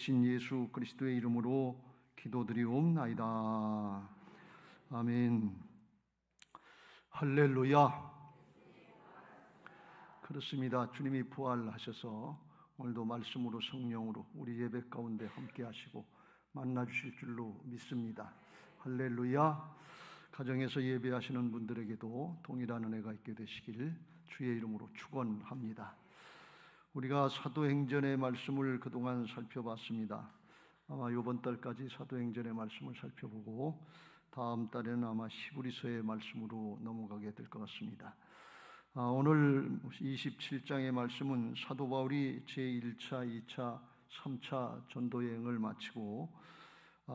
신 예수 그리스도의 이름으로 기도드리옵나이다. 아멘. 할렐루야. 그렇습니다. 주님이 부활하셔서 오늘도 말씀으로 성령으로 우리 예배 가운데 함께 하시고 만나 주실 줄로 믿습니다. 할렐루야. 가정에서 예배하시는 분들에게도 동일한 은혜가 있게 되시길 주의 이름으로 축원합니다. 우리가 사도행전의 말씀을 그동안 살펴봤습니다. 아마 이번 달까지 사도행전의 말씀을 살펴보고 다음 달에는 아마 히브리서의 말씀으로 넘어가게 될 것 같습니다. 오늘 27장의 말씀은 사도 바울이 제1차, 2차, 3차 전도여행을 마치고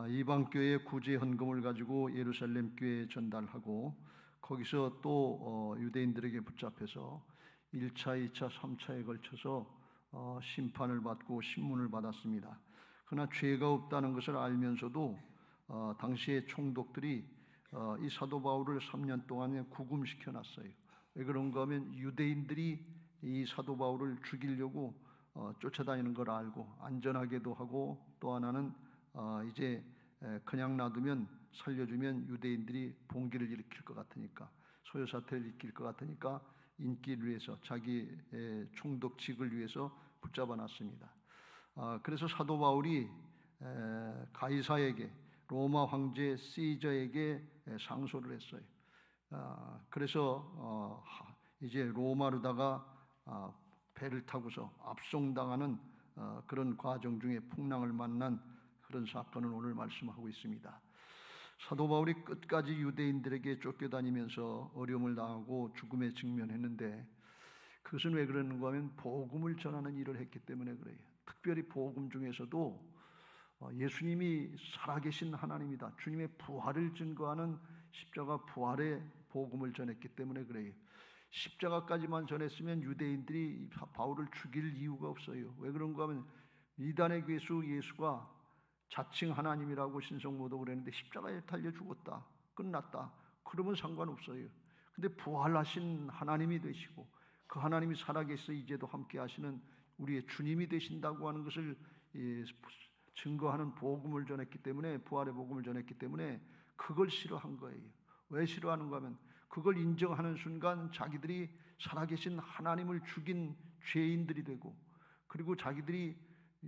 이방교회 구제 헌금을 가지고 예루살렘 교회에 전달하고 거기서 또 유대인들에게 붙잡혀서 1차, 2차, 3차에 걸쳐서 심판을 받고 신문을 받았습니다. 그러나 죄가 없다는 것을 알면서도 당시의 총독들이 이 사도 바울을 3년 동안에 구금시켜 놨어요. 왜 그런가 하면 유대인들이 이 사도 바울을 죽이려고 쫓아다니는 걸 알고 안전하게도 하고 또 하나는 이제 그냥 놔두면 살려주면 유대인들이 봉기를 일으킬 것 같으니까 소요사태를 일으킬 것 같으니까 인기를 위해서 자기의 총독직을 위해서 붙잡아 놨습니다. 그래서 사도 바울이 가이사에게 로마 황제 시저에게 상소를 했어요. 그래서 이제 로마로다가 배를 타고서 압송당하는 그런 과정 중에 풍랑을 만난 그런 사건을 오늘 말씀하고 있습니다. 사도 바울이 끝까지 유대인들에게 쫓겨다니면서 어려움을 당하고 죽음에 직면했는데 그것은 왜 그러는가 하면 복음을 전하는 일을 했기 때문에 그래요. 특별히 복음 중에서도 예수님이 살아계신 하나님이다, 주님의 부활을 증거하는 십자가 부활의 복음을 전했기 때문에 그래요. 십자가까지만 전했으면 유대인들이 바울을 죽일 이유가 없어요. 왜 그런가 하면 이단의 괴수 예수가 자칭 하나님이라고 신성모독을 했는데 십자가에 달려 죽었다, 끝났다, 그러면 상관없어요. 근데 부활하신 하나님이 되시고 그 하나님이 살아계셔 이제도 함께 하시는 우리의 주님이 되신다고 하는 것을 증거하는 복음을 전했기 때문에, 부활의 복음을 전했기 때문에 그걸 싫어한 거예요. 왜 싫어하는가 하면 그걸 인정하는 순간 자기들이 살아계신 하나님을 죽인 죄인들이 되고, 그리고 자기들이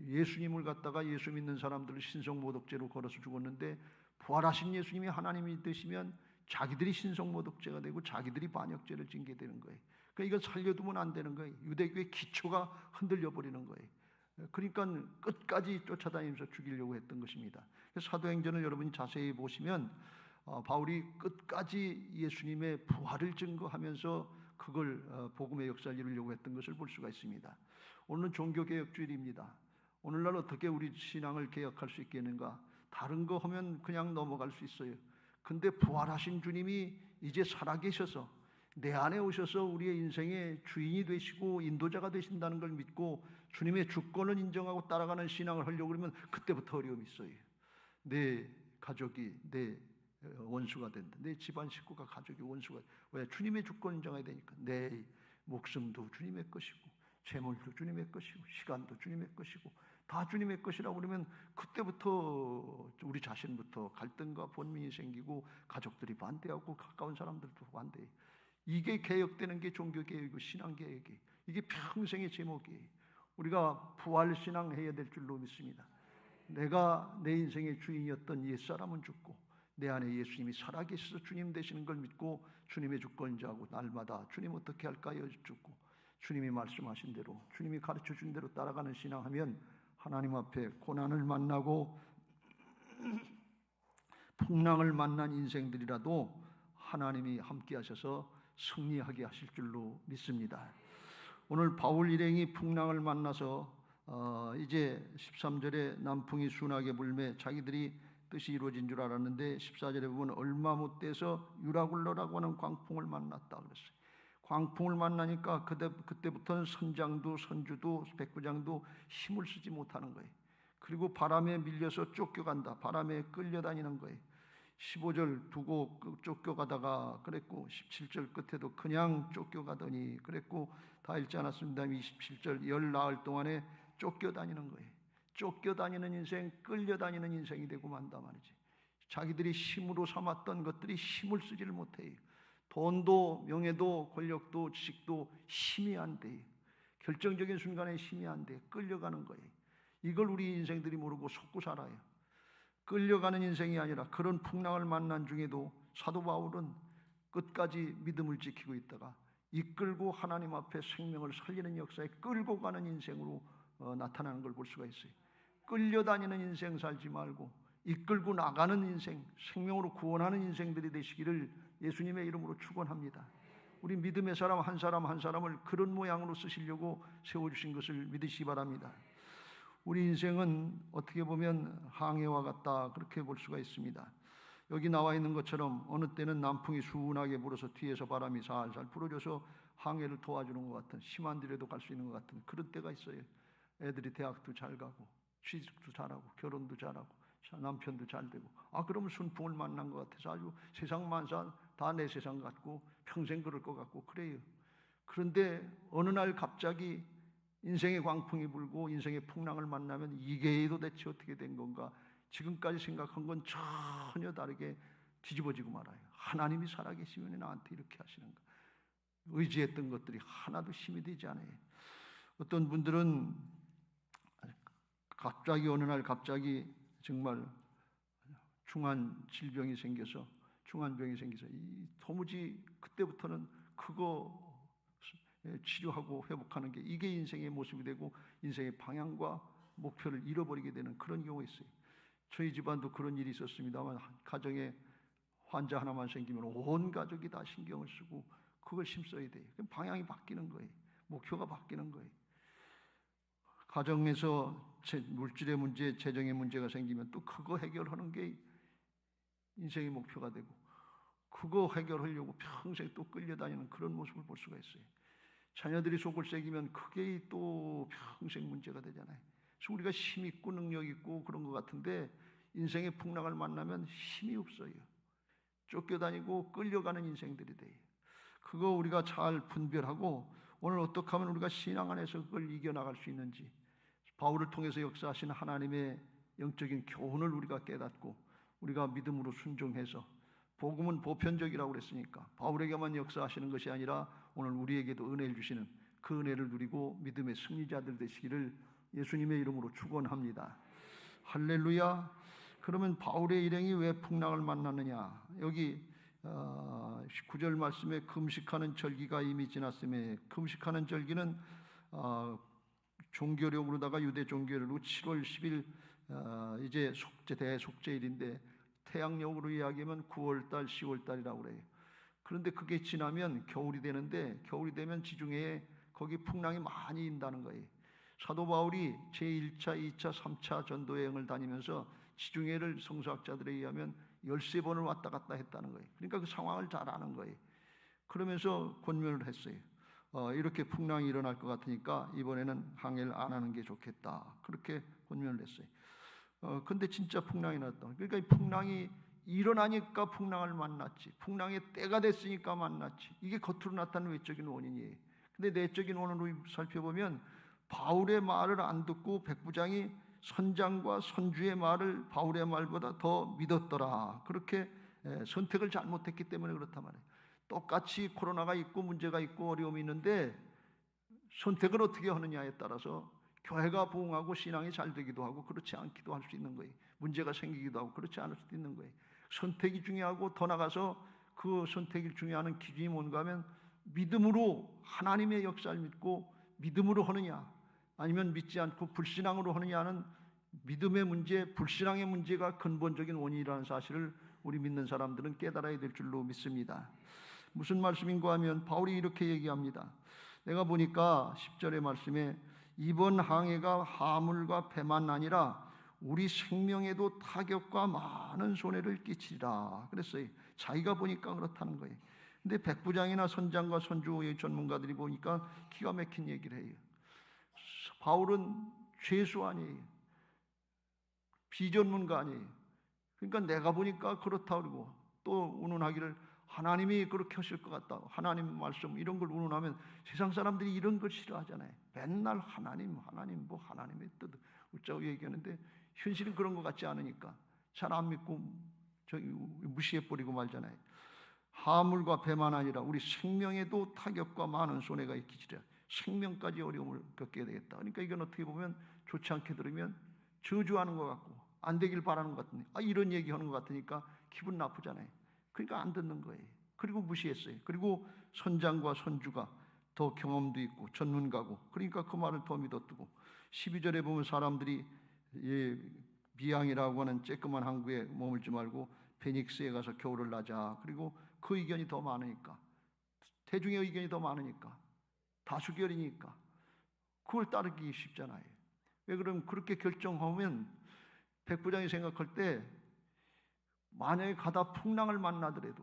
예수님을 갖다가 예수 믿는 사람들을 신성모독죄로 걸어서 죽었는데 부활하신 예수님이 하나님이 되시면 자기들이 신성모독죄가 되고 자기들이 반역죄를 징게 되는 거예요. 그러니까 이건 살려두면 안 되는 거예요. 유대교의 기초가 흔들려 버리는 거예요. 그러니까 끝까지 쫓아다니면서 죽이려고 했던 것입니다. 사도행전을 여러분이 자세히 보시면 바울이 끝까지 예수님의 부활을 증거하면서 그걸 복음의 역사를 이루려고 했던 것을 볼 수가 있습니다. 오늘은 종교개혁주일입니다. 오늘날 어떻게 우리 신앙을 개혁할 수 있겠는가? 다른 거 하면 그냥 넘어갈 수 있어요. 근데 부활하신 주님이 이제 살아계셔서 내 안에 오셔서 우리의 인생의 주인이 되시고 인도자가 되신다는 걸 믿고 주님의 주권을 인정하고 따라가는 신앙을 하려고 그러면 그때부터 어려움이 있어요. 내 가족이 내 원수가 된다. 내 집안 식구가 가족이 원수가. 왜? 주님의 주권 인정해야 되니까. 내 목숨도 주님의 것이고 재물도 주님의 것이고 시간도 주님의 것이고 다 주님의 것이라고 그러면 그때부터 우리 자신부터 갈등과 본민이 생기고 가족들이 반대하고 가까운 사람들도 반대해요. 이게 개혁되는 게 종교개혁이고 신앙개혁이에요. 이게 평생의 제목이에요. 우리가 부활신앙 해야 될 줄로 믿습니다. 내가 내 인생의 주인이었던 옛사람은 죽고 내 안에 예수님이 살아계셔서 주님 되시는 걸 믿고 주님의 주권자하고 날마다 주님 어떻게 할까요? 여쭙고 주님이 말씀하신 대로 주님이 가르쳐 준 대로 따라가는 신앙하면 하나님 앞에 고난을 만나고 풍랑을 만난 인생들이라도 하나님이 함께 하셔서 승리하게 하실 줄로 믿습니다. 오늘 바울 일행이 풍랑을 만나서 이제 13절에 남풍이 순하게 불매 자기들이 뜻이 이루어진 줄 알았는데 14절에 보면 얼마 못 돼서 유라굴러라고 하는 광풍을 만났다 그랬어요. 광풍을 만나니까 그때부터는 선장도 선주도 백부장도 힘을 쓰지 못하는 거예요. 그리고 바람에 밀려서 쫓겨간다, 바람에 끌려다니는 거예요. 15절 두고 쫓겨가다가 그랬고 17절 끝에도 그냥 쫓겨가더니 그랬고 다 읽지 않았습니다. 27절 열 나흘 동안에 쫓겨다니는 거예요. 쫓겨다니는 인생, 끌려다니는 인생이 되고 만다 말이지. 자기들이 힘으로 삼았던 것들이 힘을 쓰지를 못해요. 돈도 명예도 권력도 지식도 힘이 안 돼. 결정적인 순간에 힘이 안 돼. 끌려가는 거예요. 이걸 우리 인생들이 모르고 속고 살아요. 끌려가는 인생이 아니라 그런 풍랑을 만난 중에도 사도 바울은 끝까지 믿음을 지키고 있다가 이끌고 하나님 앞에 생명을 살리는 역사에 끌고 가는 인생으로 나타나는 걸 볼 수가 있어요. 끌려다니는 인생 살지 말고 이끌고 나가는 인생, 생명으로 구원하는 인생들이 되시기를 예수님의 이름으로 축원합니다. 우리 믿음의 사람 한 사람 한 사람을 그런 모양으로 쓰시려고 세워주신 것을 믿으시기 바랍니다. 우리 인생은 어떻게 보면 항해와 같다, 그렇게 볼 수가 있습니다. 여기 나와 있는 것처럼 어느 때는 남풍이 순하게 불어서 뒤에서 바람이 살살 불어줘서 항해를 도와주는 것 같은, 심한 데라도 갈 수 있는 것 같은 그런 때가 있어요. 애들이 대학도 잘 가고 취직도 잘하고 결혼도 잘하고 남편도 잘 되고, 그러면 순풍을 만난 것 같아서 아주 세상 만사 다 내 세상 같고 평생 그럴 것 같고 그래요. 그런데 어느 날 갑자기 인생의 광풍이 불고 인생의 풍랑을 만나면 이게 도대체 어떻게 된 건가, 지금까지 생각한 건 전혀 다르게 뒤집어지고 말아요. 하나님이 살아계시면 나한테 이렇게 하시는가. 의지했던 것들이 하나도 힘이 되지 않아요. 어떤 분들은 갑자기 어느 날 갑자기 정말 중환병이 생겨서 도무지 그때부터는 그거 치료하고 회복하는 게 이게 인생의 모습이 되고 인생의 방향과 목표를 잃어버리게 되는 그런 경우가 있어요. 저희 집안도 그런 일이 있었습니다만 가정에 환자 하나만 생기면 온 가족이 다 신경을 쓰고 그걸 힘써야 돼요. 그럼 방향이 바뀌는 거예요. 목표가 바뀌는 거예요. 가정에서 물질의 문제, 재정의 문제가 생기면 또 그거 해결하는 게 인생의 목표가 되고 그거 해결하려고 평생 또 끌려다니는 그런 모습을 볼 수가 있어요. 자녀들이 속을 새기면 그게 또 평생 문제가 되잖아요. 그래서 우리가 힘 있고 능력 있고 그런 것 같은데 인생의 풍랑을 만나면 힘이 없어요. 쫓겨다니고 끌려가는 인생들이 돼요. 그거 우리가 잘 분별하고 오늘 어떻게 하면 우리가 신앙 안에서 그걸 이겨나갈 수 있는지, 바울을 통해서 역사하신 하나님의 영적인 교훈을 우리가 깨닫고 우리가 믿음으로 순종해서, 복음은 보편적이라고 그랬으니까 바울에게만 역사하시는 것이 아니라 오늘 우리에게도 은혜를 주시는 그 은혜를 누리고 믿음의 승리자들 되시기를 예수님의 이름으로 축원합니다. 할렐루야. 그러면 바울의 일행이 왜 풍랑을 만났느냐? 여기 19절 말씀에 금식하는 절기가 이미 지났음에, 금식하는 절기는 종교령으로다가 유대 종교령으로 7월 10일 이제 대속죄일인데 태양력으로 이야기하면 9월달, 10월달이라고 그래요. 그런데 그게 지나면 겨울이 되는데 겨울이 되면 지중해에 거기 풍랑이 많이 인다는 거예요. 사도 바울이 제1차, 2차, 3차 전도 여행을 다니면서 지중해를 성서학자들에 의하면 13번을 왔다 갔다 했다는 거예요. 그러니까 그 상황을 잘 아는 거예요. 그러면서 권면을 했어요. 이렇게 풍랑이 일어날 것 같으니까 이번에는 항해를 안 하는 게 좋겠다. 그렇게 권면을 했어요. 근데 진짜 풍랑이 났다. 그러니까 이 풍랑이 일어나니까 풍랑을 만났지, 풍랑의 때가 됐으니까 만났지, 이게 겉으로 나타나는 외적인 원인이에요. 근데 내적인 원인으로 살펴보면 바울의 말을 안 듣고 백부장이 선장과 선주의 말을 바울의 말보다 더 믿었더라. 그렇게 선택을 잘못했기 때문에 그렇단 말이에요. 똑같이 코로나가 있고 문제가 있고 어려움이 있는데 선택을 어떻게 하느냐에 따라서 교회가 부흥하고 신앙이 잘 되기도 하고 그렇지 않기도 할 수 있는 거예요. 문제가 생기기도 하고 그렇지 않을 수도 있는 거예요. 선택이 중요하고 더 나가서 그 선택이 중요한 기준이 뭔가 하면 믿음으로 하나님의 역사를 믿고 믿음으로 하느냐, 아니면 믿지 않고 불신앙으로 하느냐는 믿음의 문제, 불신앙의 문제가 근본적인 원인이라는 사실을 우리 믿는 사람들은 깨달아야 될 줄로 믿습니다. 무슨 말씀인가 하면 바울이 이렇게 얘기합니다. 내가 보니까 10절의 말씀에 이번 항해가 화물과 배만 아니라 우리 생명에도 타격과 많은 손해를 끼치리라 그랬어요. 자기가 보니까 그렇다는 거예요. 근데 백부장이나 선장과 선주의 전문가들이 보니까 기가 막힌 얘기를 해요. 바울은 죄수 아니에요. 비전문가 아니에요. 그러니까 내가 보니까 그렇다 그러고 또 운운하기를 하나님이 그렇게 하실 것 같다. 하나님 말씀 이런 걸 운운하면 세상 사람들이 이런 걸 싫어하잖아요. 맨날 하나님 뭐 하나님의 뜻 웃자고 얘기하는데 현실은 그런 것 같지 않으니까 잘 안 믿고 무시해버리고 말잖아요. 하물과 배만 아니라 우리 생명에도 타격과 많은 손해가 있기지라 생명까지 어려움을 겪게 되겠다. 그러니까 이건 어떻게 보면 좋지 않게 들으면 저주하는 것 같고 안 되길 바라는 것 같은데 이런 얘기하는 것 같으니까 기분 나쁘잖아요. 그러니까 안 듣는 거예요. 그리고 무시했어요. 그리고 선장과 선주가 더 경험도 있고 전문가고 그러니까 그 말을 더 믿어뜨고 12절에 보면 사람들이 미양이라고 하는 쬐끄만 항구에 머물지 말고 베닉스에 가서 겨울을 나자. 그리고 그 의견이 더 많으니까 대중의 의견이 더 많으니까 다수결이니까 그걸 따르기 쉽잖아요. 왜 그러면 그렇게 결정하면 백부장이 생각할 때 만약에 가다 풍랑을 만나더라도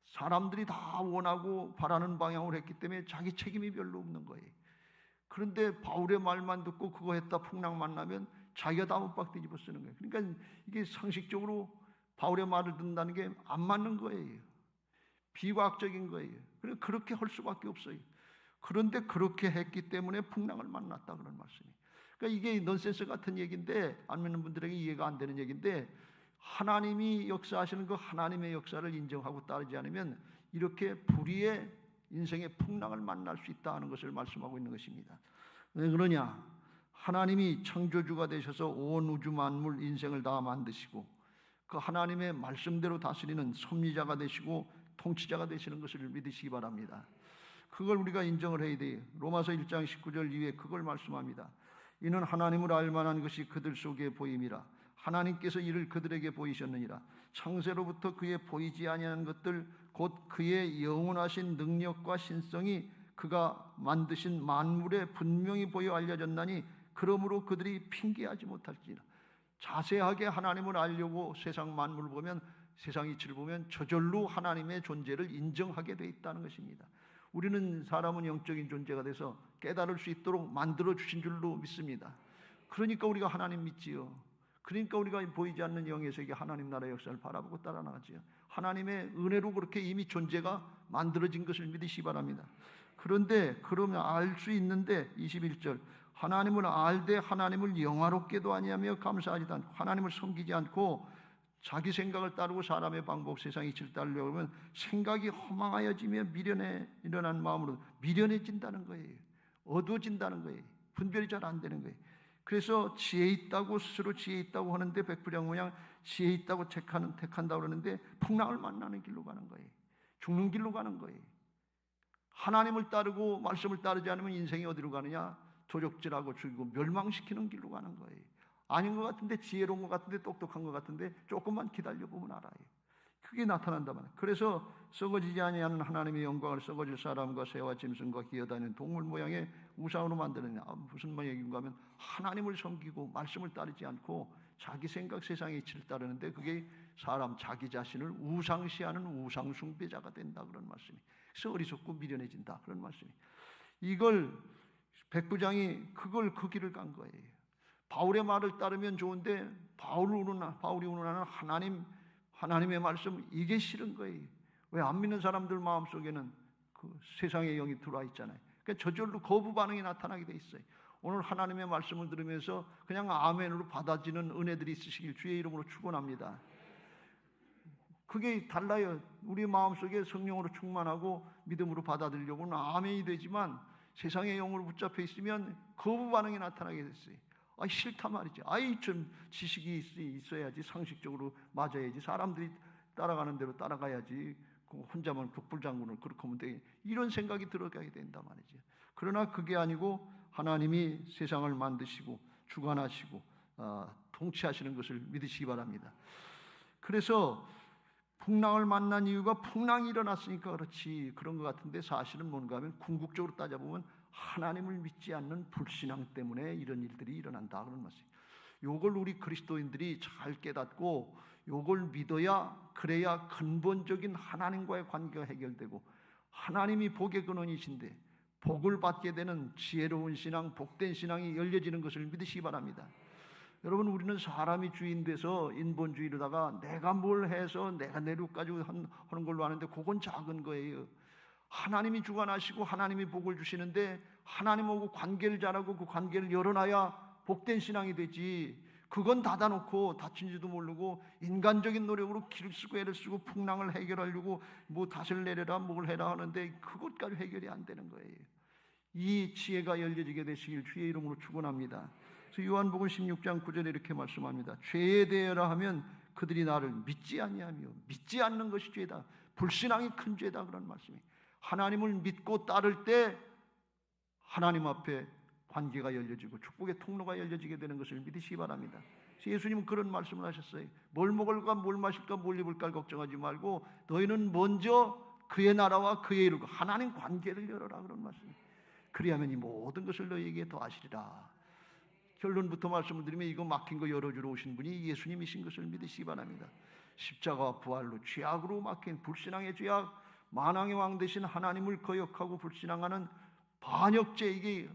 사람들이 다 원하고 바라는 방향으로 했기 때문에 자기 책임이 별로 없는 거예요. 그런데 바울의 말만 듣고 그거 했다 풍랑 만나면 자기가 다 못 뒤집어 쓰는 거예요. 그러니까 이게 상식적으로 바울의 말을 듣는다는 게 안 맞는 거예요. 비과학적인 거예요. 그렇게 할 수밖에 없어요. 그런데 그렇게 했기 때문에 풍랑을 만났다 그런 말씀이. 그러니까 이게 넌센스 같은 얘기인데 안 믿는 분들에게 이해가 안 되는 얘기인데 하나님이 역사하시는 그 하나님의 역사를 인정하고 따르지 않으면 이렇게 불의의 인생의 풍랑을 만날 수 있다는 것을 말씀하고 있는 것입니다. 왜 그러냐? 하나님이 창조주가 되셔서 온 우주 만물 인생을 다 만드시고 그 하나님의 말씀대로 다스리는 섭리자가 되시고 통치자가 되시는 것을 믿으시기 바랍니다. 그걸 우리가 인정을 해야 돼요. 로마서 1장 19절 이후에 그걸 말씀합니다. 이는 하나님을 알만한 것이 그들 속에 보임이라. 하나님께서 이를 그들에게 보이셨느니라. 창세로부터 그의 보이지 아니하는 것들 곧 그의 영원하신 능력과 신성이 그가 만드신 만물에 분명히 보여 알려졌나니 그러므로 그들이 핑계하지 못할지라. 자세하게 하나님을 알려고 세상 만물을 보면 세상 이치를 보면 저절로 하나님의 존재를 인정하게 돼 있다는 것입니다. 우리는 사람은 영적인 존재가 돼서 깨달을 수 있도록 만들어 주신 줄로 믿습니다. 그러니까 우리가 하나님 믿지요. 그러니까 우리가 보이지 않는 영의 세계 하나님 나라의 역사를 바라보고 따라 나가지요. 하나님의 은혜로 그렇게 이미 존재가 만들어진 것을 믿으시기 바랍니다. 그런데 그러면 알 수 있는데 21절 하나님을 알되 하나님을 영화롭게도 아니하며 감사하지도 않고 하나님을 섬기지 않고 자기 생각을 따르고 사람의 방법 세상 이치를 따르려고 하면 생각이 허망하여지며 미련에 일어난 마음으로 미련해진다는 거예요. 어두워진다는 거예요. 분별이 잘 안 되는 거예요. 그래서 지혜 있다고 스스로 지혜 있다고 하는데 백부장 모양 지혜 있다고 택한다고 그러는데 풍랑을 만나는 길로 가는 거예요. 죽는 길로 가는 거예요. 하나님을 따르고 말씀을 따르지 않으면 인생이 어디로 가느냐? 도적질하고 죽이고 멸망시키는 길로 가는 거예요. 아닌 것 같은데 지혜로운 것 같은데 똑똑한 것 같은데 조금만 기다려보면 알아요. 그게 나타난단 말이에요. 그래서 썩어지지 아니하는 하나님의 영광을 썩어질 사람과 새와 짐승과 기어다니는 동물 모양의 우상으로 만드느냐. 무슨 얘기인가 하면 하나님을 섬기고 말씀을 따르지 않고 자기 생각 세상의 이치를 따르는데 그게 사람 자기 자신을 우상시하는 우상숭배자가 된다 그런 말씀이. 그래서 어리석고 미련해진다 그런 말씀이. 이걸 백부장이 그걸 그 길을 간 거예요. 바울의 말을 따르면 좋은데 바울이 운운하는 하나님의 말씀 이게 싫은 거예요. 왜 안 믿는 사람들 마음속에는 그 세상의 영이 들어와 있잖아요. 그러니까 저절로 거부 반응이 나타나게 돼 있어요. 오늘 하나님의 말씀을 들으면서 그냥 아멘으로 받아지는 은혜들이 있으시길 주의 이름으로 축원합니다. 그게 달라요. 우리 마음속에 성령으로 충만하고 믿음으로 받아들이려고는 아멘이 되지만 세상의 영으로 붙잡혀 있으면 거부 반응이 나타나게 됐어요. 싫다 말이지. 좀 지식이 있어야지. 상식적으로 맞아야지. 사람들이 따라가는 대로 따라가야지. 혼자만 국불장군을 그렇게 하면 돼. 이런 생각이 들어가게 된단 말이지. 그러나 그게 아니고 하나님이 세상을 만드시고 주관하시고 통치하시는 것을 믿으시기 바랍니다. 그래서 풍랑을 만난 이유가 풍랑이 일어났으니까 그렇지 그런 것 같은데 사실은 뭔가 하면 궁극적으로 따져보면 하나님을 믿지 않는 불신앙 때문에 이런 일들이 일어난다 그런 말씀이에요. 요걸 우리 그리스도인들이 잘 깨닫고 요걸 믿어야 그래야 근본적인 하나님과의 관계가 해결되고 하나님이 복의 근원이신데 복을 받게 되는 지혜로운 신앙, 복된 신앙이 열려지는 것을 믿으시기 바랍니다. 여러분 우리는 사람이 주인 돼서 인본주의로다가 내가 뭘 해서 내가 내륙가지고 하는 걸로 아는데 그건 작은 거예요. 하나님이 주관하시고 하나님이 복을 주시는데 하나님하고 관계를 잘하고 그 관계를 열어놔야 복된 신앙이 되지. 그건 닫아놓고 다친지도 모르고 인간적인 노력으로 길을 쓰고 애를 쓰고 풍랑을 해결하려고 뭐 닷을 내려라 뭘 해라 하는데 그것까지 해결이 안 되는 거예요. 이 지혜가 열려지게 되시길 주의 이름으로 축원합니다. 그래서 요한복음 16장 9절에 이렇게 말씀합니다. 죄에 대하여라 하면 그들이 나를 믿지 아니하며 믿지 않는 것이 죄다. 불신앙이 큰 죄다 그런 말씀이. 하나님을 믿고 따를 때 하나님 앞에 관계가 열려지고 축복의 통로가 열려지게 되는 것을 믿으시기 바랍니다. 예수님은 그런 말씀을 하셨어요. 뭘 먹을까 뭘 마실까 뭘 입을까 걱정하지 말고 너희는 먼저 그의 나라와 그의 이루고 하나님 관계를 열어라 그런 말씀이에요. 그리하면 이 모든 것을 너희에게 더하시리라. 결론부터 말씀을 드리면 이거 막힌 거 열어주러 오신 분이 예수님이신 것을 믿으시기 바랍니다. 십자가와 부활로 죄악으로 막힌 불신앙의 죄악, 만왕의 왕 되신 하나님을 거역하고 불신앙하는 반역죄, 이게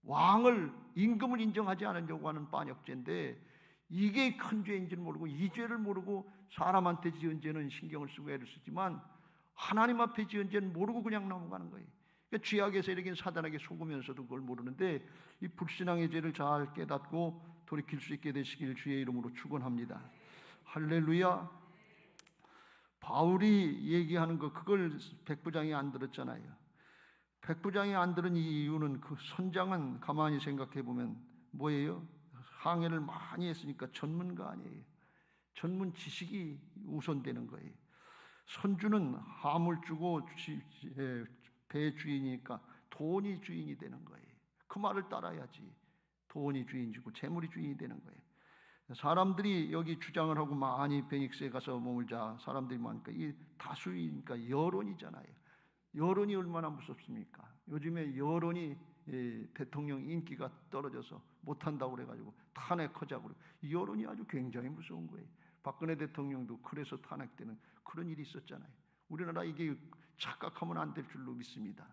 왕을 임금을 인정하지 않으려고 하는 반역죄인데 이게 큰 죄인지는 모르고 이 죄를 모르고 사람한테 지은 죄는 신경을 쓰고 애를 쓰지만 하나님 앞에 지은 죄는 모르고 그냥 넘어가는 거예요. 그러니까 죄악의 세력인 사단에게 속으면서도 그걸 모르는데 이 불신앙의 죄를 잘 깨닫고 돌이킬 수 있게 되시길 주의 이름으로 축원합니다. 할렐루야. 바울이 얘기하는 거 그걸 백부장이 안 들었잖아요. 백부장이 안 들은 이유는 그 선장은 가만히 생각해 보면 뭐예요? 항해를 많이 했으니까 전문가 아니에요. 전문 지식이 우선되는 거예요. 선주는 화물주고 배 주인이니까 돈이 주인이 되는 거예요. 그 말을 따라야지. 돈이 주인이고 재물이 주인이 되는 거예요. 사람들이 여기 주장을 하고 많이 베닉스에 가서 머물자 사람들이 많으니까 이 다수이니까 여론이잖아요. 여론이 얼마나 무섭습니까? 요즘에 여론이 대통령 인기가 떨어져서 못한다고 그래가지고 탄핵하자고 그래요. 여론이 아주 굉장히 무서운 거예요. 박근혜 대통령도 그래서 탄핵되는 그런 일이 있었잖아요. 우리나라 이게 착각하면 안 될 줄로 믿습니다.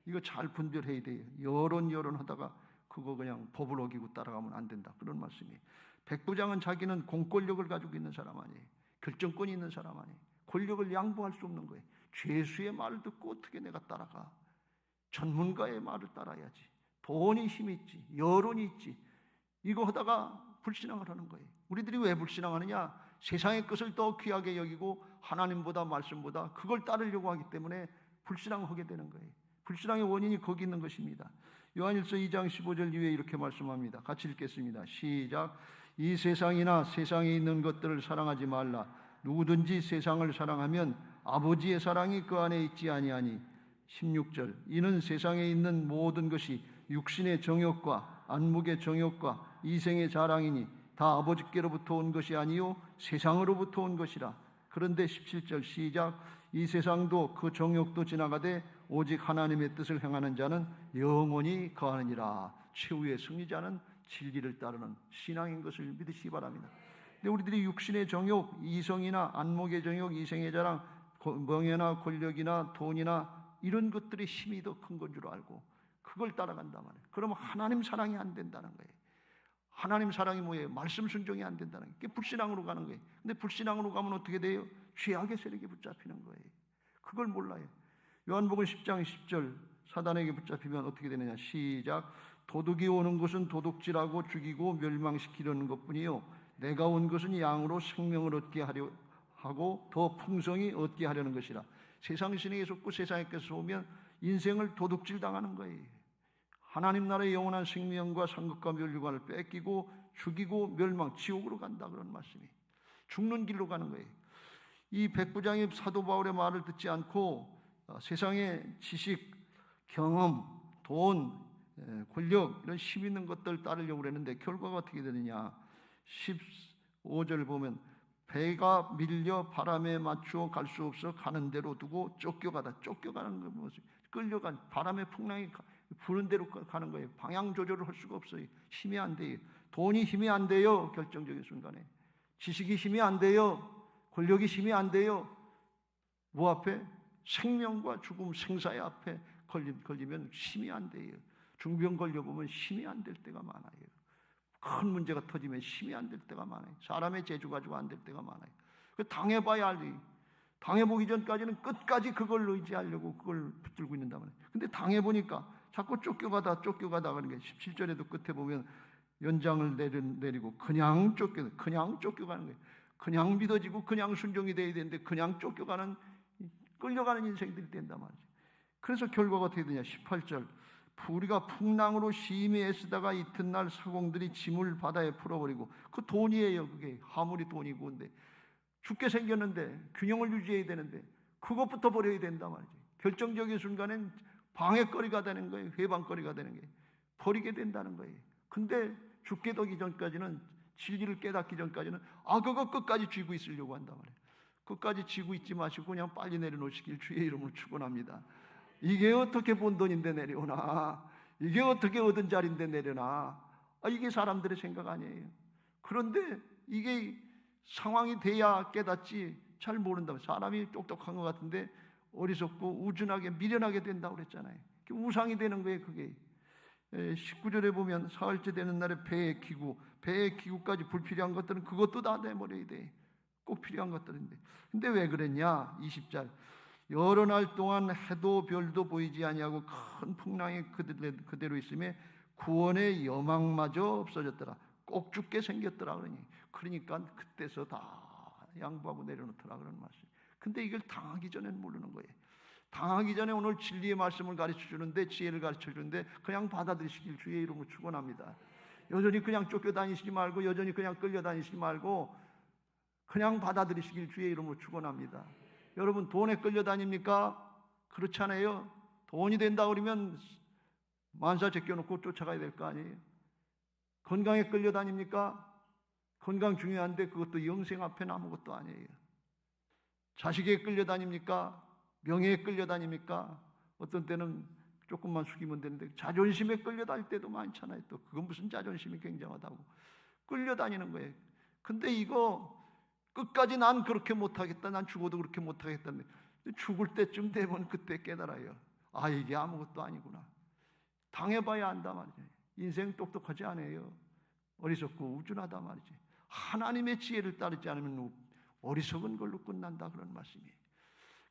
이거 잘 분별해야 돼요. 여론 하다가 그거 그냥 법을 어기고 따라가면 안 된다. 그런 말씀이에요. 백부장은 자기는 공권력을 가지고 있는 사람 아니에요. 결정권이 있는 사람 아니에요. 권력을 양보할 수 없는 거예요. 죄수의 말을 듣고 어떻게 내가 따라가? 전문가의 말을 따라야지. 돈이 힘이 있지. 여론이 있지. 이거 하다가 불신앙을 하는 거예요. 우리들이 왜 불신앙하느냐? 세상의 것을 더 귀하게 여기고 하나님보다 말씀보다 그걸 따르려고 하기 때문에 불신앙하게 되는 거예요. 불신앙의 원인이 거기 있는 것입니다. 요한일서 2장 15절 이후에 이렇게 말씀합니다. 같이 읽겠습니다. 시작. 이 세상이나 세상에 있는 것들을 사랑하지 말라. 누구든지 세상을 사랑하면 아버지의 사랑이 그 안에 있지 아니하니. 16절. 이는 세상에 있는 모든 것이 육신의 정욕과 안목의 정욕과 이생의 자랑이니 다 아버지께로부터 온 것이 아니요 세상으로부터 온 것이라. 그런데 17절 시작. 이 세상도 그 정욕도 지나가되 오직 하나님의 뜻을 행하는 자는 영원히 거하느니라. 최후의 승리자는 진리를 따르는 신앙인 것을 믿으시기 바랍니다. 근데 우리들이 육신의 정욕, 이성이나 안목의 정욕, 이생의 자랑, 명예나 권력이나 돈이나 이런 것들이 힘이 더 큰 건 줄 알고 그걸 따라간단 말이에요. 그러면 하나님 사랑이 안 된다는 거예요. 하나님 사랑이 뭐예요? 말씀 순종이 안 된다는 거예요. 그게 불신앙으로 가는 거예요. 근데 불신앙으로 가면 어떻게 돼요? 죄악의 세력에 붙잡히는 거예요. 그걸 몰라요. 요한복음 10장 10절 사단에게 붙잡히면 어떻게 되느냐. 시작. 도둑이 오는 것은 도둑질하고 죽이고 멸망시키려는 것뿐이요 내가 온 것은 양으로 생명을 얻게 하려 하고 더 풍성히 얻게 하려는 것이라. 세상 신에게 속고 세상에 께서 오면 인생을 도둑질 당하는 거예요. 하나님 나라의 영원한 생명과 상급과 멸류관을 뺏기고 죽이고 멸망 지옥으로 간다 그런 말씀이. 죽는 길로 가는 거예요. 이 백부장이 사도 바울의 말을 듣지 않고 세상의 지식, 경험, 돈, 권력 이런 힘 있는 것들 따르려고 그랬는데 결과가 어떻게 되느냐. 15절 보면 배가 밀려 바람에 맞추어 갈 수 없어 가는 대로 두고 쫓겨가는 거 뭐지? 끌려간 바람의 풍랑이 부는 대로 가는 거예요. 방향 조절을 할 수가 없어요. 힘이 안 돼요. 돈이 힘이 안 돼요. 결정적인 순간에 지식이 힘이 안 돼요. 권력이 힘이 안 돼요. 뭐 앞에? 생명과 죽음 생사의 앞에 걸리면 힘이 안 돼요. 중병 걸려보면 힘이 안 될 때가 많아요. 큰 문제가 터지면 힘이 안 될 때가 많아요. 사람의 재주 가지고 안 될 때가 많아요. 당해봐야 알지. 당해보기 전까지는 끝까지 그걸 의지하려고 그걸 붙들고 있는다 말이에요. 근데 당해보니까 자꾸 쫓겨가다 그런 게 17절에도 끝에 보면 연장을 내리고 그냥 쫓겨가는 거예요. 그냥 믿어지고 그냥 순종이 돼야 되는데 그냥 쫓겨가는, 끌려가는 인생들이 된단 말이죠. 그래서 결과가 어떻게 되냐. 18절, 우리가 풍랑으로 심히 애쓰다가 이튿날 사공들이 짐을 바다에 풀어버리고, 그 돈이에요. 그게 화물이 돈이고, 근데 죽게 생겼는데 균형을 유지해야 되는데 그것부터 버려야 된단 말이죠. 결정적인 순간엔 방해거리가 되는 거예요. 회방거리가 되는 거예요. 버리게 된다는 거예요. 근데 죽게 되기 전까지는, 진리를 깨닫기 전까지는 그거 끝까지 쥐고 있으려고 한단 말이에요. 끝까지 쥐고 있지 마시고 그냥 빨리 내려놓으시길 주의 이름으로 축원합니다. 이게 어떻게 번 돈인데 내려오나, 이게 어떻게 얻은 자리인데 내려나, 이게 사람들의 생각 아니에요. 그런데 이게 상황이 돼야 깨닫지 잘 모른다. 사람이 똑똑한 것 같은데 어리석고 우준하게 미련하게 된다고 그랬잖아요. 우상이 되는 거예요. 그게 19절에 보면 사흘째 되는 날에 배의 기구까지 불필요한 것들은 그것도 다 내버려야 돼. 꼭 필요한 것들인데. 근데 왜 그랬냐. 20절, 여러 날 동안 해도 별도 보이지 아니하고 큰 풍랑이 그대로 있음에 구원의 여망마저 없어졌더라. 꼭 죽게 생겼더라. 그러니까 그때서 다 양보하고 내려놓더라 그런 말씀. 근데 이걸 당하기 전에는 모르는 거예요. 당하기 전에 오늘 진리의 말씀을 가르쳐 주는데, 지혜를 가르쳐 주는데 그냥 받아들이시길 주의 이름으로 축원합니다. 여전히 그냥 쫓겨다니시지 말고, 여전히 그냥 끌려다니시지 말고 그냥 받아들이시길 주의 이름으로 축원합니다. 여러분, 돈에 끌려다닙니까? 그렇지 않아요. 돈이 된다 그러면 만사 제껴놓고 쫓아가야 될 거 아니에요. 건강에 끌려다닙니까? 건강 중요한데 그것도 영생 앞에는 아무것도 아니에요. 자식에 끌려다닙니까? 명예에 끌려다닙니까? 어떤 때는 조금만 숙이면 되는데 자존심에 끌려다닐 때도 많잖아요. 또 그건 무슨 자존심이 굉장하다고 끌려다니는 거예요. 근데 이거 끝까지 난 그렇게 못하겠다, 난 죽어도 그렇게 못하겠다는데 죽을 때쯤 되면 그때 깨달아요. 이게 아무것도 아니구나. 당해봐야 안다 말이죠. 인생 똑똑하지 않아요. 어리석고 우준하다 말이지. 하나님의 지혜를 따르지 않으면 어리석은 걸로 끝난다 그런 말씀이에요.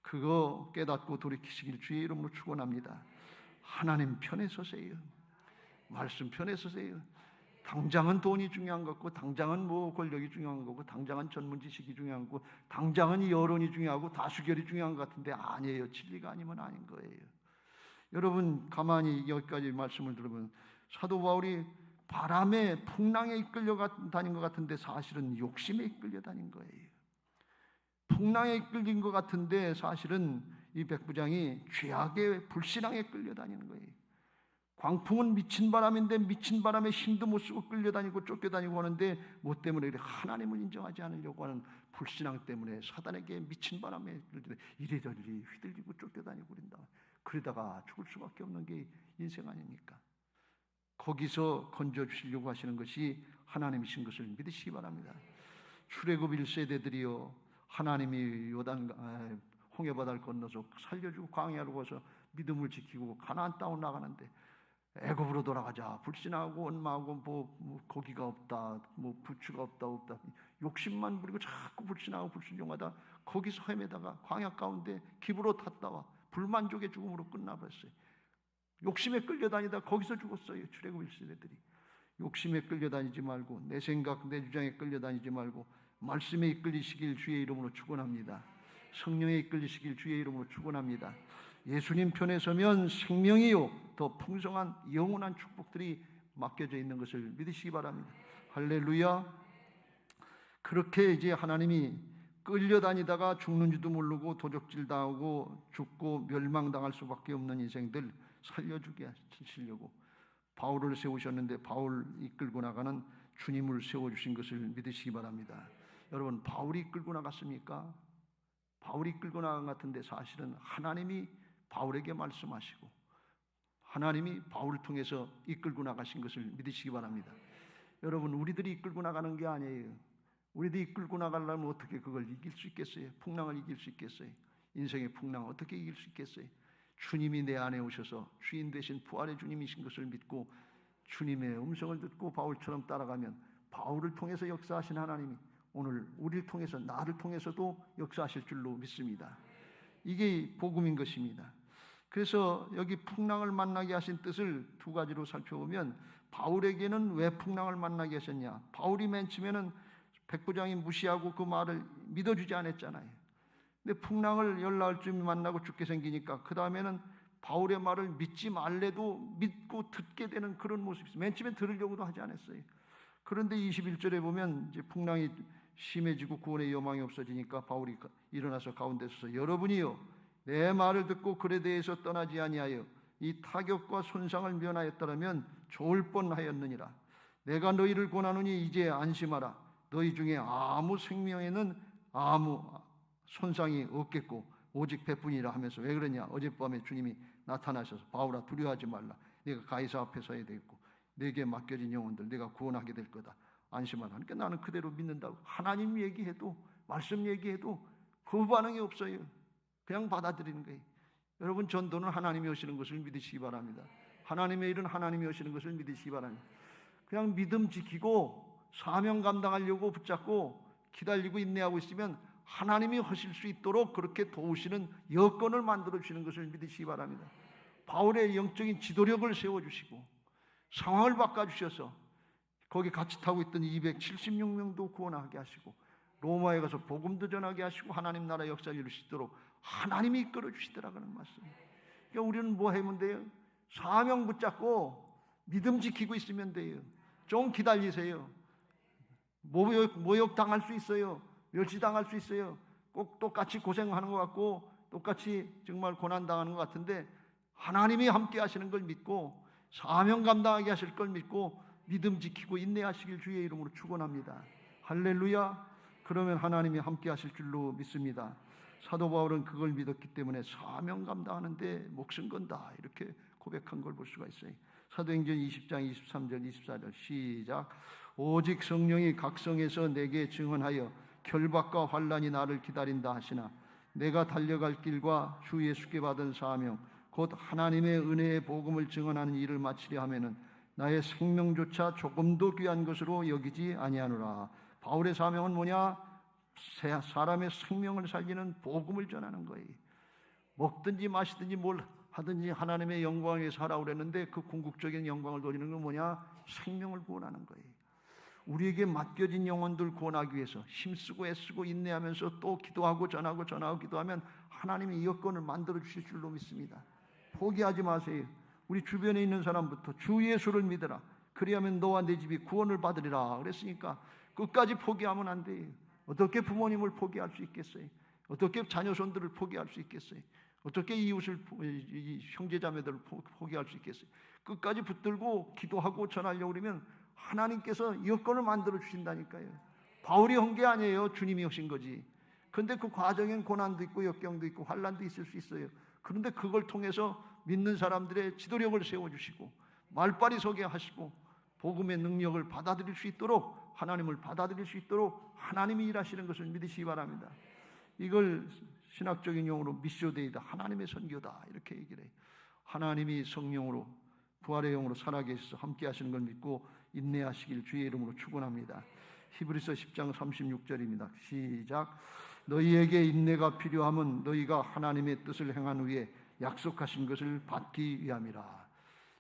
그거 깨닫고 돌이키시길 주의 이름으로 축원합니다. 하나님 편에 서세요. 말씀 편에 서세요. 당장은 돈이 중요한 거고, 당장은 권력이 중요한 거고, 당장은 전문 지식이 중요한 거고, 당장은 여론이 중요하고 다수결이 중요한 것 같은데 아니에요. 진리가 아니면 아닌 거예요. 여러분, 가만히 여기까지 말씀을 들으면 사도 바울이 바람에 풍랑에 이끌려 다닌 것 같은데 사실은 욕심에 이끌려 다닌 거예요. 풍랑에 이끌린 것 같은데 사실은 이 백부장이 죄악의 불신앙에 끌려다니는 거예요. 광풍은 미친 바람인데 미친 바람에 힘도 못 쓰고 끌려다니고 쫓겨다니고 하는데 뭐 때문에 그래? 하나님을 인정하지 않으려고 하는 불신앙 때문에 사단에게 미친 바람에 이리저리 휘둘리고 쫓겨다니고 그런다. 그러다가 죽을 수밖에 없는 게 인생 아닙니까? 거기서 건져주시려고 하시는 것이 하나님이신 것을 믿으시기 바랍니다. 출애굽 1세대들이요, 하나님이 홍해바다를 건너서 살려주고 광야로 가서 믿음을 지키고 가나안 땅으로 나가는데 애굽으로 돌아가자 불신하고 원망하고 고기가 없다, 부추가 없다 욕심만 부리고 자꾸 불신하고 불순종하다 거기서 헤매다가 광야 가운데 기브로 탔다와 불만족의 죽음으로 끝나버렸어요. 욕심에 끌려다니다 거기서 죽었어요. 출애굽 1세대들이. 욕심에 끌려다니지 말고, 내 생각 내 주장에 끌려다니지 말고 말씀에 이끌리시길 주의 이름으로 축원합니다. 성령에 이끌리시길 주의 이름으로 축원합니다. 예수님 편에 서면 생명이요 더 풍성한 영원한 축복들이 맡겨져 있는 것을 믿으시기 바랍니다. 할렐루야. 그렇게 이제 하나님이 끌려다니다가 죽는지도 모르고 도적질 당하고 죽고 멸망당할 수밖에 없는 인생들 살려주게 하시려고 바울을 세우셨는데, 바울 이끌고 나가는 주님을 세워주신 것을 믿으시기 바랍니다. 여러분, 바울이 이끌고 나갔습니까? 바울이 이끌고 나간 것 같은데 사실은 하나님이 바울에게 말씀하시고 하나님이 바울을 통해서 이끌고 나가신 것을 믿으시기 바랍니다. 여러분, 우리들이 이끌고 나가는 게 아니에요. 우리들이 이끌고 나가려면 어떻게 그걸 이길 수 있겠어요? 풍랑을 이길 수 있겠어요? 인생의 풍랑 어떻게 이길 수 있겠어요? 주님이 내 안에 오셔서 주인 되신 부활의 주님이신 것을 믿고 주님의 음성을 듣고 바울처럼 따라가면 바울을 통해서 역사하신 하나님이 오늘 우리를 통해서, 나를 통해서도 역사하실 줄로 믿습니다. 이게 복음인 것입니다. 그래서 여기 풍랑을 만나게 하신 뜻을 두 가지로 살펴보면, 바울에게는 왜 풍랑을 만나게 하셨냐? 바울이 맨 처음에는 백부장이 무시하고 그 말을 믿어주지 않았잖아요. 근데 풍랑을 열나을 쯤 만나고 죽게 생기니까 그 다음에는 바울의 말을 믿지 말래도 믿고 듣게 되는 그런 모습이 있어요. 맨 처음엔 들으려고도 하지 않았어요. 그런데 21절에 보면 이제 풍랑이 심해지고 구원의 여망이 없어지니까 바울이 일어나서 가운데 서서 여러분이요 내 말을 듣고 글에 대해서 떠나지 아니하여 이 타격과 손상을 면하였더라면 좋을 뻔하였느니라. 내가 너희를 권하노니 이제 안심하라. 너희 중에 아무 생명에는 아무 손상이 없겠고 오직 배뿐이라 하면서 왜 그러냐? 어젯밤에 주님이 나타나셔서 바울아 두려워하지 말라. 네가 가이사 앞에 서야 되겠고 내게 맡겨진 영혼들 내가 구원하게 될 거다. 안심하라. 그러니까 나는 그대로 믿는다고. 하나님 얘기해도 말씀 얘기해도 그 반응이 없어요. 그냥 받아들이는 거예요. 여러분 전도는 하나님이 오시는 것을 믿으시기 바랍니다. 하나님의 일은 하나님이 오시는 것을 믿으시기 바랍니다. 그냥 믿음 지키고 사명 감당하려고 붙잡고 기다리고 인내하고 있으면 하나님이 하실 수 있도록 그렇게 도우시는 여건을 만들어 주시는 것을 믿으시기 바랍니다. 바울의 영적인 지도력을 세워주시고 상황을 바꿔주셔서 거기 같이 타고 있던 276명도 구원하게 하시고 로마에 가서 복음도 전하게 하시고 하나님 나라 역사를 이룰 수 있도록 하나님이 이끌어 주시더라고는 말씀. 그러니까 우리는 뭐 하면 돼요? 사명 붙잡고 믿음 지키고 있으면 돼요. 좀 기다리세요. 모욕 당할 수 있어요. 멸시당할 수 있어요. 꼭 똑같이 고생하는 것 같고 똑같이 정말 고난당하는 것 같은데 하나님이 함께 하시는 걸 믿고 사명 감당하게 하실 걸 믿고 믿음 지키고 인내하시길 주의 이름으로 축원합니다. 할렐루야. 그러면 하나님이 함께 하실 줄로 믿습니다. 사도 바울은 그걸 믿었기 때문에 사명 감당하는데 목숨 건다 이렇게 고백한 걸 볼 수가 있어요. 사도행전 20장 23절 24절 시작. 오직 성령이 각성해서 내게 증언하여 결박과 환난이 나를 기다린다 하시나 내가 달려갈 길과 주 예수께 받은 사명 곧 하나님의 은혜의 복음을 증언하는 일을 마치려 하면은 나의 생명조차 조금도 귀한 것으로 여기지 아니하노라. 바울의 사명은 뭐냐? 사람의 생명을 살리는 복음을 전하는 거예요. 먹든지 마시든지 뭘 하든지 하나님의 영광을 위해서 하라고 그랬는데 그 궁극적인 영광을 돌리는 건 뭐냐? 생명을 구원하는 거예요. 우리에게 맡겨진 영혼들 구원하기 위해서 힘쓰고 애쓰고 인내하면서 또 기도하고 전하고 기도하면 하나님이 이 여건을 만들어 주실 줄로 믿습니다. 포기하지 마세요. 우리 주변에 있는 사람부터 주 예수를 믿어라. 그리하면 너와 내 집이 구원을 받으리라 그랬으니까 끝까지 포기하면 안 돼요. 어떻게 부모님을 포기할 수 있겠어요? 어떻게 자녀손들을 포기할 수 있겠어요? 어떻게 이웃을 형제자매들을 포기할 수 있겠어요? 끝까지 붙들고 기도하고 전하려고 그러면 하나님께서 여건을 만들어 주신다니까요. 바울이 한 게 아니에요. 주님이 하신 거지. 그런데 그 과정엔 고난도 있고 역경도 있고 환난도 있을 수 있어요. 그런데 그걸 통해서 믿는 사람들의 지도력을 세워주시고 말빨이 서게 하시고 복음의 능력을 받아들일 수 있도록 하나님을 받아들일 수 있도록 하나님이 일하시는 것을 믿으시기 바랍니다. 이걸 신학적인 용어로 미시오데이다, 하나님의 선교다 이렇게 얘기를 해요. 하나님이 성령으로 부활의 영으로 살아계셔서 함께 하시는 걸 믿고 인내하시길 주의 이름으로 축원합니다. 히브리서 10장 36절입니다. 시작. 너희에게 인내가 필요함은 너희가 하나님의 뜻을 행한 후에 약속하신 것을 받기 위함이라.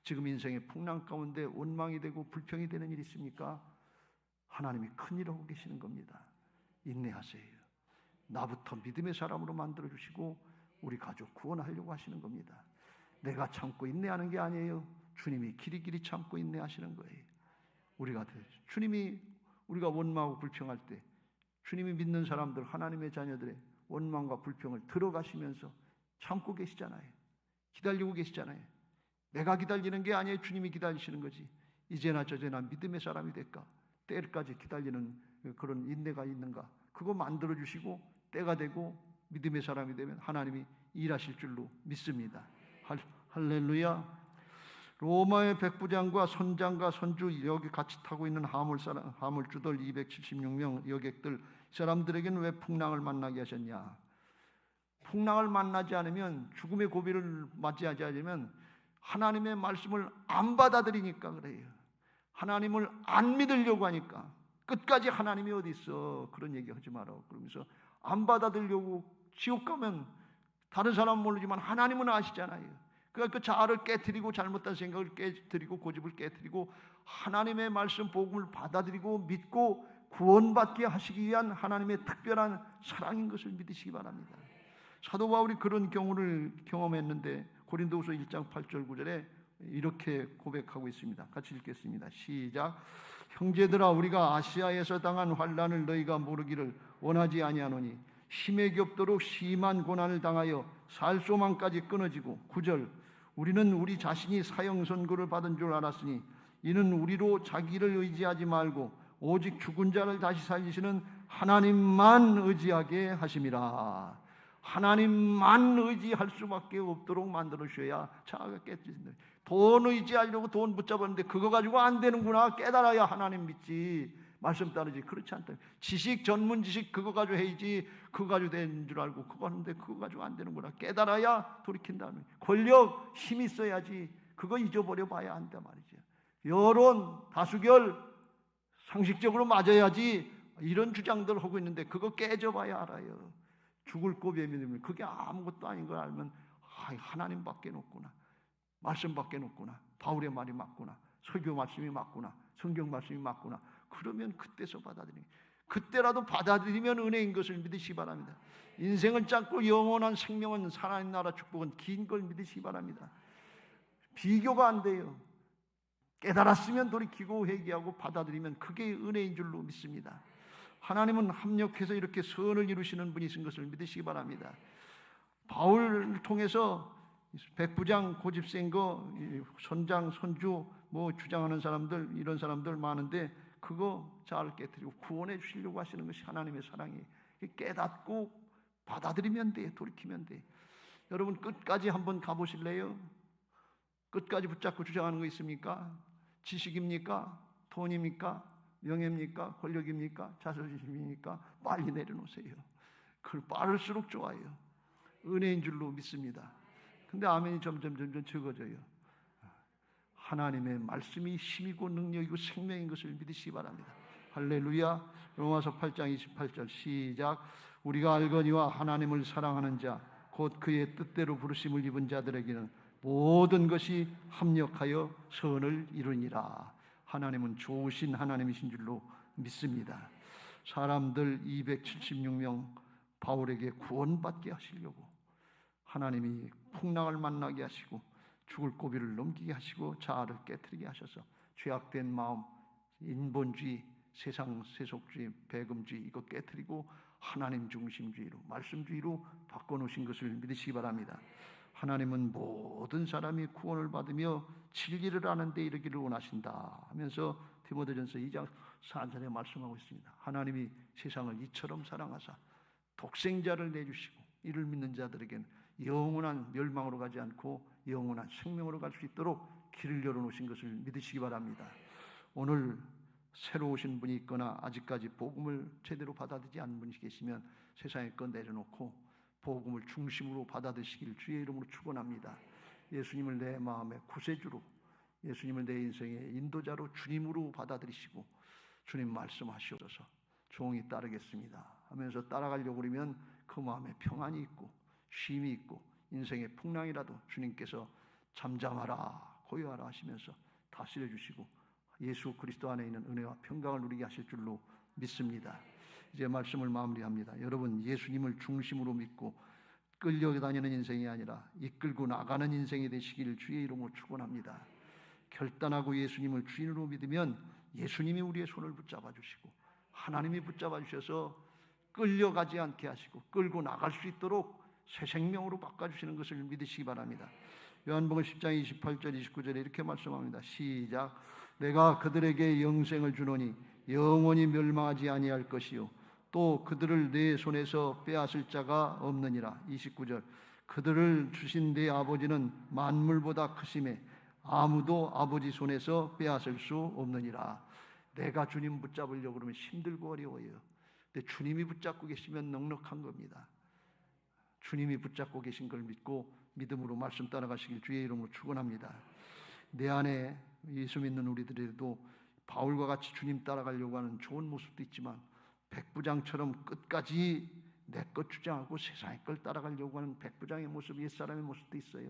지금 인생의 풍랑 가운데 원망이 되고 불평이 되는 일이 있습니까? 하나님이 큰일을 하고 계시는 겁니다. 인내하세요. 나부터 믿음의 사람으로 만들어주시고 우리 가족 구원하려고 하시는 겁니다. 내가 참고 인내하는 게 아니에요. 주님이 길이길이 참고 인내하시는 거예요. 우리가 원망하고 불평할 때 주님이 믿는 사람들, 하나님의 자녀들의 원망과 불평을 들어가시면서 참고 계시잖아요. 기다리고 계시잖아요. 내가 기다리는 게 아니에요. 주님이 기다리시는 거지. 이제나 저제나 믿음의 사람이 될까? 때까지 기다리는 그런 인내가 있는가? 그거 만들어주시고 때가 되고 믿음의 사람이 되면 하나님이 일하실 줄로 믿습니다. 할렐루야. 로마의 백부장과 선장과 선주 여기 같이 타고 있는 화물주들 276명 여객들 사람들에게는 왜 풍랑을 만나게 하셨냐? 풍랑을 만나지 않으면 죽음의 고비를 맞이하지 않으면 하나님의 말씀을 안 받아들이니까 그래요. 하나님을 안 믿으려고 하니까 끝까지 하나님이 어디 있어 그런 얘기 하지 마라 그러면서 안 받아들이려고 지옥 가면 다른 사람은 모르지만 하나님은 아시잖아요. 그러니까 그 자아를 깨트리고 잘못된 생각을 깨트리고 고집을 깨트리고 하나님의 말씀 복음을 받아들이고 믿고 구원받게 하시기 위한 하나님의 특별한 사랑인 것을 믿으시기 바랍니다. 사도 바울이 그런 경우를 경험했는데 고린도후서 1장 8절 9절에 이렇게 고백하고 있습니다. 같이 읽겠습니다. 시작. 형제들아, 우리가 아시아에서 당한 환난을 너희가 모르기를 원하지 아니하노니 힘에 겹도록 심한 고난을 당하여 살 소망까지 끊어지고 9절. 우리는 우리 자신이 사형 선고를 받은 줄 알았으니 이는 우리로 자기를 의지하지 말고 오직 죽은 자를 다시 살리시는 하나님만 의지하게 하심이라. 하나님만 의지할 수밖에 없도록 만들어주셔야 자아가 깨뜨린다. 돈 의지하려고 돈 붙잡았는데 그거 가지고 안 되는구나 깨달아야 하나님 믿지. 말씀 따르지. 그렇지 않다. 지식, 전문 지식 그거 가지고 해야지. 그거 가지고 되는 줄 알고 그거 하는데 그거 가지고 안 되는구나 깨달아야 돌이킨다. 권력, 힘 있어야지. 그거 잊어버려 봐야 한다 말이죠. 여론, 다수결, 상식적으로 맞아야지. 이런 주장들 하고 있는데 그거 깨져봐야 알아요. 죽을 고비에 믿으면 그게 아무것도 아닌 걸 알면 하나님밖에 없구나. 말씀밖에 없구나. 바울의 말이 맞구나. 설교 말씀이 맞구나. 성경 말씀이 맞구나. 그러면 그때서 받아들이는, 그때라도 받아들이면 은혜인 것을 믿으시기 바랍니다. 인생은 짧고 영원한 생명은 하나님 나라 축복은 긴 걸 믿으시기 바랍니다. 비교가 안 돼요. 깨달았으면 돌이키고 회개하고 받아들이면 그게 은혜인 줄로 믿습니다. 하나님은 합력해서 이렇게 선을 이루시는 분이신 것을 믿으시기 바랍니다. 바울을 통해서 백부장, 고집센 거, 선장, 선주 뭐 주장하는 사람들, 이런 사람들 많은데 그거 잘 깨뜨리고 구원해 주시려고 하시는 것이 하나님의 사랑이에요. 깨닫고 받아들이면 돼. 돌이키면 돼. 여러분 끝까지 한번 가보실래요? 끝까지 붙잡고 주장하는 거 있습니까? 지식입니까? 돈입니까? 명예입니까? 권력입니까? 자존심입니까? 빨리 내려놓으세요. 그걸 빠를수록 좋아요. 은혜인 줄로 믿습니다. 근데 아멘이 점점 적어져요. 하나님의 말씀이 힘이고 능력이고 생명인 것을 믿으시기 바랍니다. 할렐루야. 로마서 8장 28절 시작. 우리가 알거니와 하나님을 사랑하는 자 곧 그의 뜻대로 부르심을 입은 자들에게는 모든 것이 합력하여 선을 이루니라. 하나님은 좋으신 하나님이신 줄로 믿습니다. 사람들 276명 바울에게 구원받게 하시려고 하나님이 풍랑을 만나게 하시고 죽을 고비를 넘기게 하시고 자아를 깨트리게 하셔서 죄악된 마음, 인본주의, 세상 세속주의, 배금주의 이거 깨트리고 하나님 중심주의로, 말씀주의로 바꿔놓으신 것을 믿으시기 바랍니다. 하나님은 모든 사람이 구원을 받으며 진리를 아는 데 이르기를 원하신다 하면서 디모데전서 2장 4절에 말씀하고 있습니다. 하나님이 세상을 이처럼 사랑하사 독생자를 내주시고 이를 믿는 자들에게는 영원한 멸망으로 가지 않고 영원한 생명으로 갈 수 있도록 길을 열어놓으신 것을 믿으시기 바랍니다. 오늘 새로 오신 분이 있거나 아직까지 복음을 제대로 받아들이지 않은 분이 계시면 세상의 것 내려놓고 복음을 중심으로 받아들이시길 주의 이름으로 축원합니다. 예수님을 내 마음의 구세주로, 예수님을 내 인생의 인도자로 주님으로 받아들이시고 주님 말씀하시옵소서 종이 따르겠습니다 하면서 따라가려고 그러면 그 마음에 평안이 있고 쉼이 있고 인생의 풍랑이라도 주님께서 잠잠하라 고요하라 하시면서 다스려 주시고 예수 그리스도 안에 있는 은혜와 평강을 누리게 하실 줄로 믿습니다. 이제 말씀을 마무리합니다. 여러분 예수님을 중심으로 믿고 끌려다니는 인생이 아니라 이끌고 나가는 인생이 되시기를 주의 이름으로 축원합니다. 결단하고 예수님을 주인으로 믿으면 예수님이 우리의 손을 붙잡아 주시고 하나님이 붙잡아 주셔서 끌려가지 않게 하시고 끌고 나갈 수 있도록 새 생명으로 바꿔주시는 것을 믿으시기 바랍니다. 요한복음 10장 28절 29절에 이렇게 말씀합니다. 시작. 내가 그들에게 영생을 주노니 영원히 멸망하지 아니할 것이요 또 그들을 내 손에서 빼앗을 자가 없느니라. 29절. 그들을 주신 내 아버지는 만물보다 크심에 아무도 아버지 손에서 빼앗을 수 없느니라. 내가 주님 붙잡으려고 그러면 힘들고 어려워요. 근데 주님이 붙잡고 계시면 넉넉한 겁니다. 주님이 붙잡고 계신 걸 믿고 믿음으로 말씀 따라가시길 주의 이름으로 축원합니다. 내 안에 예수 믿는 우리들에도 바울과 같이 주님 따라가려고 하는 좋은 모습도 있지만 백부장처럼 끝까지 내 것 주장하고 세상의 걸 따라가려고 하는 백부장의 모습, 옛사람의 모습도 있어요.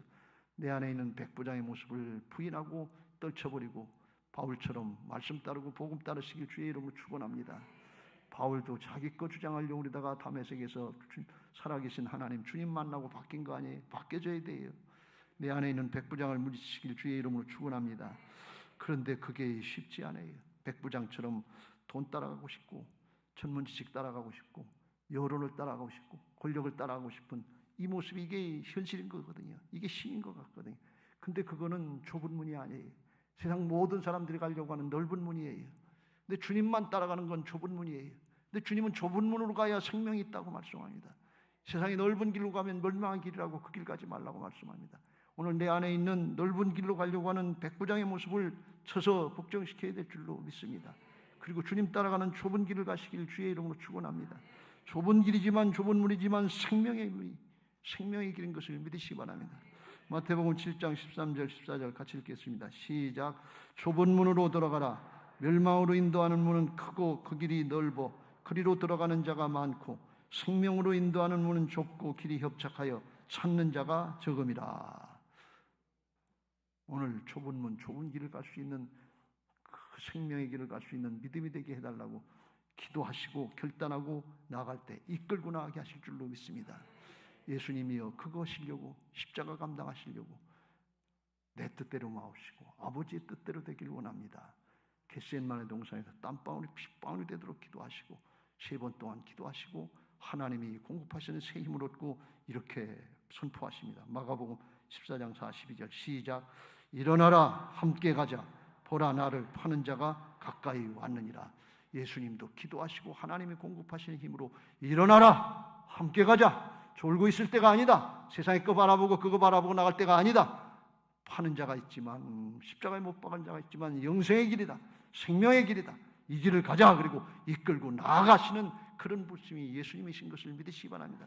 내 안에 있는 백부장의 모습을 부인하고 떨쳐버리고 바울처럼 말씀 따르고 복음 따르시길 주의 이름으로 축원합니다. 바울도 자기 거 주장하려고 그러다가 다메섹에서 살아계신 하나님 주님 만나고 바뀐 거 아니에요? 바뀌어져야 돼요. 내 안에 있는 백부장을 물리치시길 주의 이름으로 축원합니다. 그런데 그게 쉽지 않아요. 백부장처럼 돈 따라가고 싶고 전문 지식 따라가고 싶고 여론을 따라가고 싶고 권력을 따라가고 싶은 이 모습이 이게 현실인 거거든요. 이게 신인 것 같거든요. 근데 그거는 좁은 문이 아니에요. 세상 모든 사람들이 가려고 하는 넓은 문이에요. 근데 주님만 따라가는 건 좁은 문이에요. 근데 주님은 좁은 문으로 가야 생명이 있다고 말씀합니다. 세상이 넓은 길로 가면 멸망의 길이라고 그 길 가지 말라고 말씀합니다. 오늘 내 안에 있는 넓은 길로 가려고 하는 백부장의 모습을 쳐서 복종시켜야 될 줄로 믿습니다. 그리고 주님 따라가는 좁은 길을 가시길 주의 이름으로 축원합니다. 좁은 길이지만 좁은 문이지만 생명의 길인 것을 믿으시기 바랍니다. 마태복음 7장 13절 14절 같이 읽겠습니다. 시작. 좁은 문으로 들어가라. 멸망으로 인도하는 문은 크고 그 길이 넓어 그리로 들어가는 자가 많고 생명으로 인도하는 문은 좁고 길이 협착하여 찾는 자가 적음이라. 오늘 좁은 문, 좁은 길을 갈 수 있는 그 생명의 길을 갈 수 있는 믿음이 되게 해달라고 기도하시고 결단하고 나아갈 때 이끌고 나가게 하실 줄로 믿습니다. 예수님이여 그것이려고 십자가 감당하시려고 내 뜻대로 마옵시고 아버지의 뜻대로 되기를 원합니다. 겟세마네 동산에서 땀방울이 핏방울이 되도록 기도하시고 3번 동안 기도하시고 하나님이 공급하시는 새 힘을 얻고 이렇게 선포하십니다. 마가복음 14장 42절 시작. 일어나라 함께 가자 보라 나를 파는 자가 가까이 왔느니라. 예수님도 기도하시고 하나님이 공급하시는 힘으로 일어나라 함께 가자. 졸고 있을 때가 아니다. 세상에 거 바라보고 그거 바라보고 나갈 때가 아니다. 파는 자가 있지만 십자가에 못 박은 자가 있지만 영생의 길이다. 생명의 길이다. 이 길을 가자. 그리고 이끌고 나아가시는 그런 부심이 예수님이신 것을 믿으시기 바랍니다.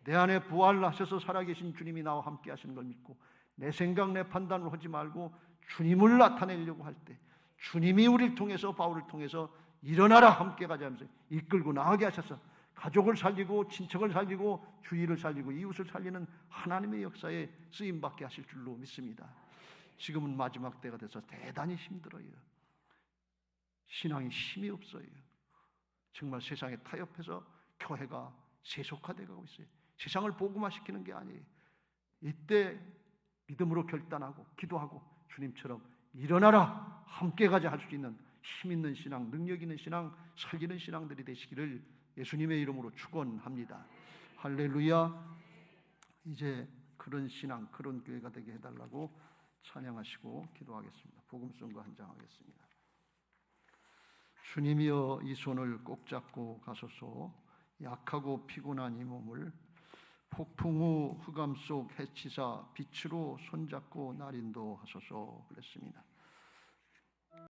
내 안에 부활하셔서 살아계신 주님이 나와 함께 하시는 걸 믿고 내 생각 내 판단을 하지 말고 주님을 나타내려고 할 때 주님이 우리를 통해서 바울을 통해서 일어나라 함께 가자 하면서 이끌고 나가게 하셔서 가족을 살리고 친척을 살리고 주위를 살리고 이웃을 살리는 하나님의 역사에 쓰임받게 하실 줄로 믿습니다. 지금은 마지막 때가 돼서 대단히 힘들어요. 신앙이 힘이 없어요. 정말 세상에 타협해서 교회가 세속화되고 있어요. 세상을 복음화시키는 게 아니에요. 이때 믿음으로 결단하고 기도하고 주님처럼 일어나라 함께 가자 할 수 있는 힘 있는 신앙, 능력 있는 신앙, 살리는 신앙들이 되시기를 예수님의 이름으로 축원합니다. 할렐루야. 이제 그런 신앙, 그런 교회가 되게 해달라고 찬양하시고 기도하겠습니다. 복음송가 한 장 하겠습니다. 주님이여 이 손을 꼭 잡고 가소서. 약하고 피곤한 이 몸을 폭풍 후 흑암 속 해치사 빛으로 손잡고 날 인도하소서 그랬습니다.